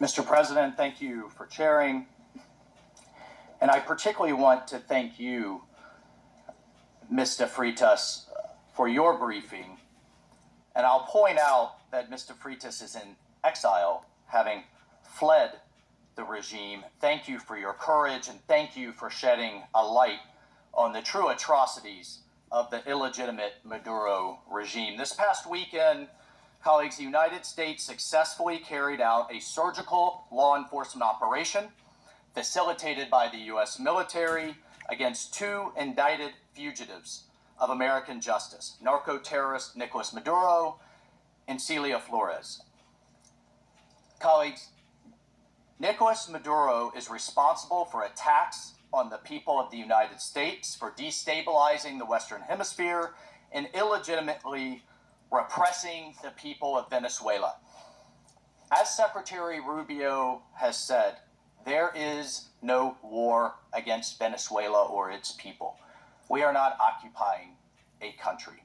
Mr. President, thank you for chairing. And I particularly want to thank you, Mr. Freitas, for your briefing. And I'll point out that Mr. Freitas is in exile, having fled the regime. Thank you for your courage, and thank you for shedding a light on the true atrocities of the illegitimate Maduro regime. This past weekend, colleagues, the United States successfully carried out a surgical law enforcement operation facilitated by the U.S. military against two indicted fugitives of American justice, narco-terrorist Nicolas Maduro and Celia Flores. Colleagues, Nicolas Maduro is responsible for attacks on the people of the United States, for destabilizing the Western Hemisphere, and illegitimately repressing the people of Venezuela. As Secretary Rubio has said, there is no war against Venezuela or its people. We are not occupying a country.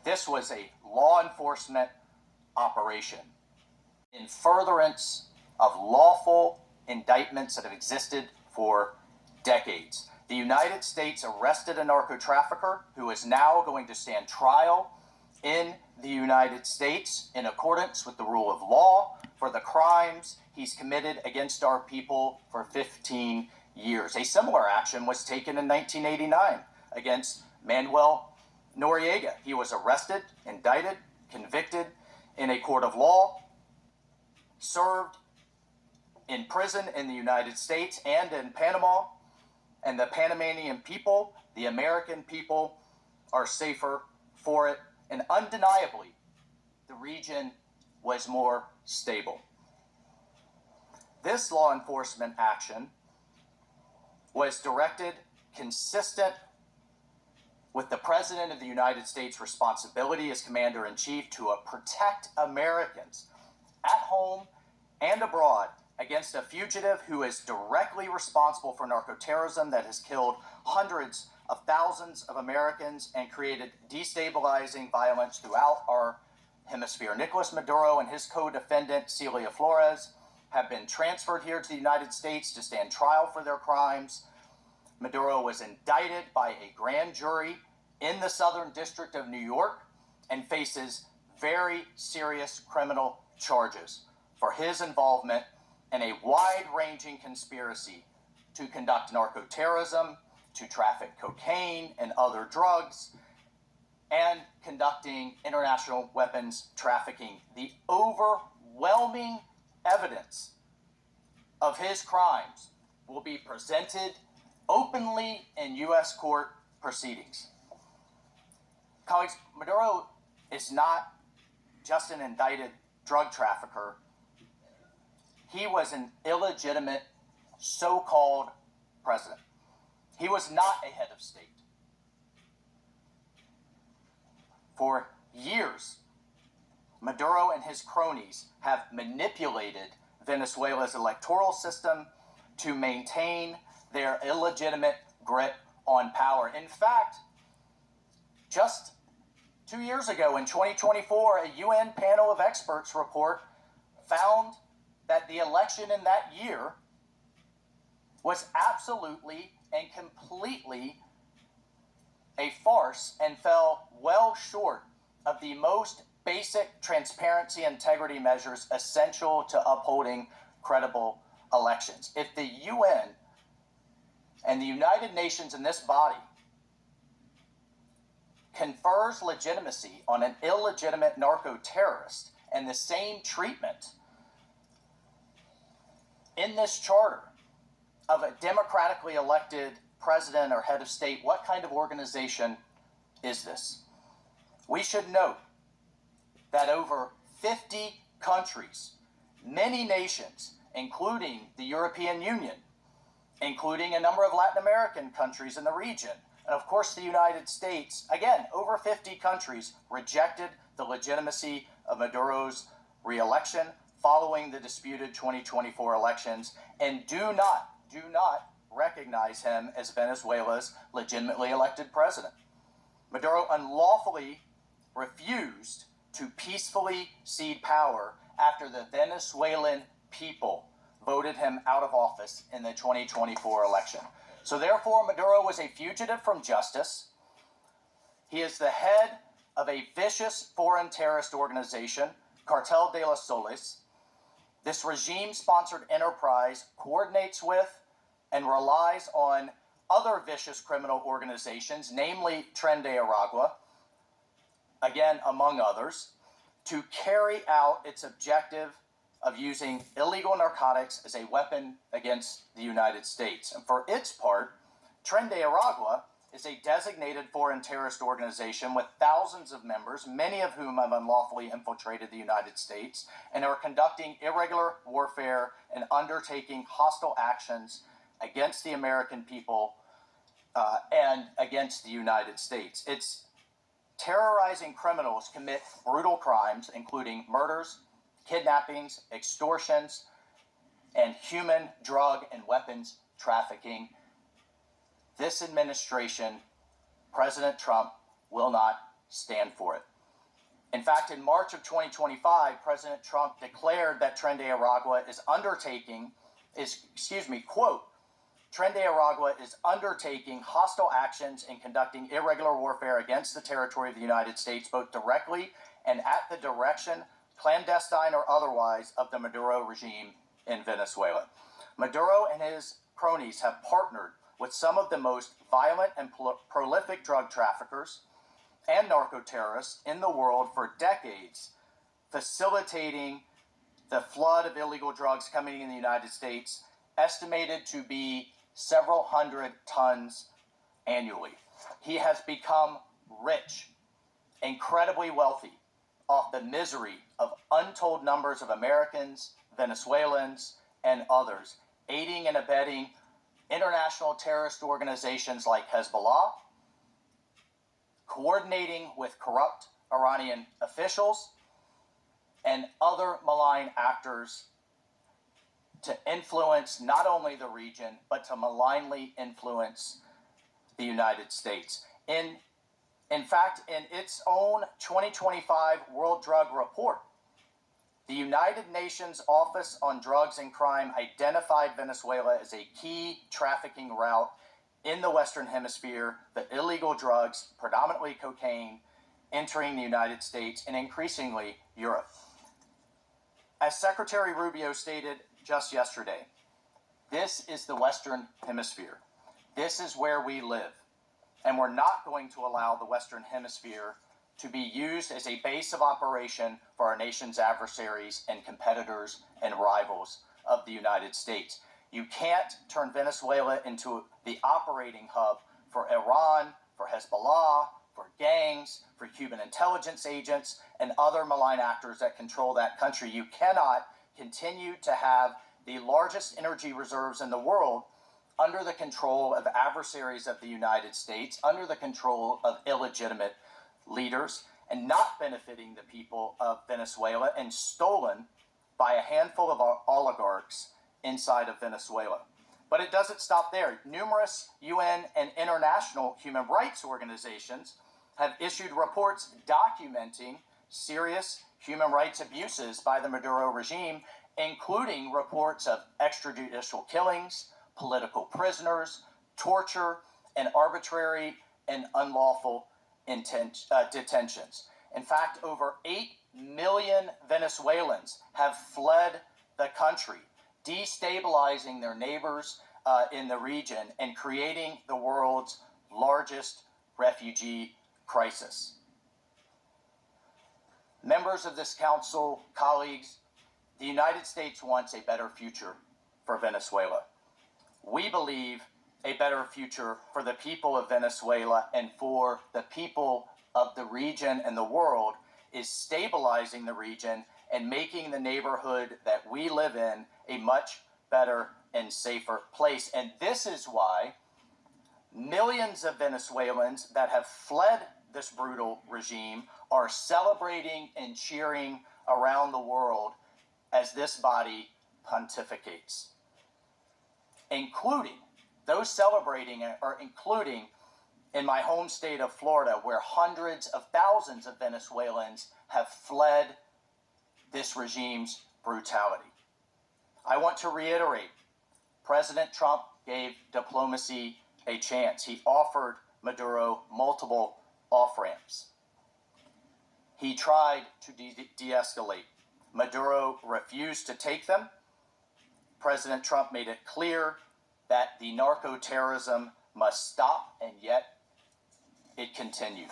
This was a law enforcement operation in furtherance of lawful indictments that have existed for decades. The United States arrested a narco trafficker who is now going to stand trial in the United States in accordance with the rule of law for the crimes he's committed against our people for 15 years. A similar action was taken in 1989 against Manuel Noriega. He was arrested, indicted, convicted in a court of law, served in prison in the United States and in Panama, and the Panamanian people, the American people, are safer for it. And undeniably, the region was more stable. This law enforcement action was directed consistent with the President of the United States' responsibility as Commander-in-Chief to protect Americans at home and abroad against a fugitive who is directly responsible for narco-terrorism that has killed hundreds of thousands of Americans and created destabilizing violence throughout our hemisphere. Nicolas Maduro and his co-defendant, Celia Flores, have been transferred here to the United States to stand trial for their crimes. Maduro was indicted by a grand jury in the Southern District of New York and faces very serious criminal charges for his involvement in a wide-ranging conspiracy to conduct narco-terrorism, to traffic cocaine and other drugs, and conducting international weapons trafficking. The overwhelming evidence of his crimes will be presented openly in U.S. court proceedings. Colleagues, Maduro is not just an indicted drug trafficker. He was an illegitimate so-called president. He was not a head of state. For years, Maduro and his cronies have manipulated Venezuela's electoral system to maintain their illegitimate grip on power. In fact, just 2 years ago in 2024, a UN panel of experts report found that the election in that year was absolutely and completely a farce and fell well short of the most basic transparency and integrity measures essential to upholding credible elections. If the UN and the United Nations in this body confers legitimacy on an illegitimate narco-terrorist and the same treatment in this charter of a democratically elected president or head of state, what kind of organization is this? We should note that over 50 countries, many nations, including the European Union, including a number of Latin American countries in the region, and of course the United States, again, over 50 countries rejected the legitimacy of Maduro's re-election following the disputed 2024 elections and do not recognize him as Venezuela's legitimately elected president. Maduro unlawfully refused to peacefully cede power after the Venezuelan people voted him out of office in the 2024 election. So therefore, Maduro was a fugitive from justice. He is the head of a vicious foreign terrorist organization, Cartel de los Soles. This regime-sponsored enterprise coordinates with and relies on other vicious criminal organizations, namely Tren de Aragua, again, among others, to carry out its objective of using illegal narcotics as a weapon against the United States. And for its part, Tren de Aragua is a designated foreign terrorist organization with thousands of members, many of whom have unlawfully infiltrated the United States and are conducting irregular warfare and undertaking hostile actions against the American people and against the United States. It's terrorizing criminals commit brutal crimes, including murders, kidnappings, extortions, and human, drug, and weapons trafficking. This administration, President Trump, will not stand for it. In fact, in March of 2025, President Trump declared that Tren de Aragua quote, Tren de Aragua is undertaking hostile actions and conducting irregular warfare against the territory of the United States, both directly and at the direction, clandestine or otherwise, of the Maduro regime in Venezuela. Maduro and his cronies have partnered with some of the most violent and prolific drug traffickers and narco-terrorists in the world for decades, facilitating the flood of illegal drugs coming in the United States, estimated to be several hundred tons annually. He has become rich, incredibly wealthy, off the misery of untold numbers of Americans, Venezuelans, and others, aiding and abetting international terrorist organizations like Hezbollah, coordinating with corrupt Iranian officials, and other malign actors to influence not only the region, but to malignly influence the United States. In fact, in its own 2025 World Drug Report, the United Nations Office on Drugs and Crime identified Venezuela as a key trafficking route in the Western Hemisphere, the illegal drugs, predominantly cocaine, entering the United States and increasingly Europe. As Secretary Rubio stated just yesterday, this is the Western Hemisphere. This is where we live. And we're not going to allow the Western Hemisphere to be used as a base of operation for our nation's adversaries and competitors and rivals of the United States. You can't turn Venezuela into the operating hub for Iran, for Hezbollah, for gangs, for Cuban intelligence agents, and other malign actors that control that country. You cannot continue to have the largest energy reserves in the world under the control of adversaries of the United States, under the control of illegitimate leaders, and not benefiting the people of Venezuela, and stolen by a handful of oligarchs inside of Venezuela. But it doesn't stop there. Numerous UN and international human rights organizations have issued reports documenting serious human rights abuses by the Maduro regime, including reports of extrajudicial killings, political prisoners, torture, and arbitrary and unlawful detentions. In fact, over 8 million Venezuelans have fled the country, destabilizing their neighbors in the region and creating the world's largest refugee crisis. Members of this council, colleagues, the United States wants a better future for Venezuela. We believe a better future for the people of Venezuela and for the people of the region and the world is stabilizing the region and making the neighborhood that we live in a much better and safer place. And this is why millions of Venezuelans that have fled this brutal regime are celebrating and cheering around the world as this body pontificates, including those celebrating are including in my home state of Florida, where hundreds of thousands of Venezuelans have fled this regime's brutality. I want to reiterate, President Trump gave diplomacy a chance. He offered Maduro multiple off-ramps. He tried to de-escalate. Maduro refused to take them. President Trump made it clear that the narco-terrorism must stop, and yet it continued.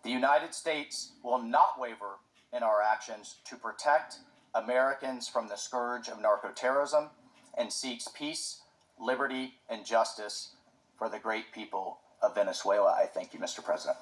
The United States will not waver in our actions to protect Americans from the scourge of narco-terrorism and seeks peace, liberty, and justice for the great people of Venezuela. I thank you, Mr. President.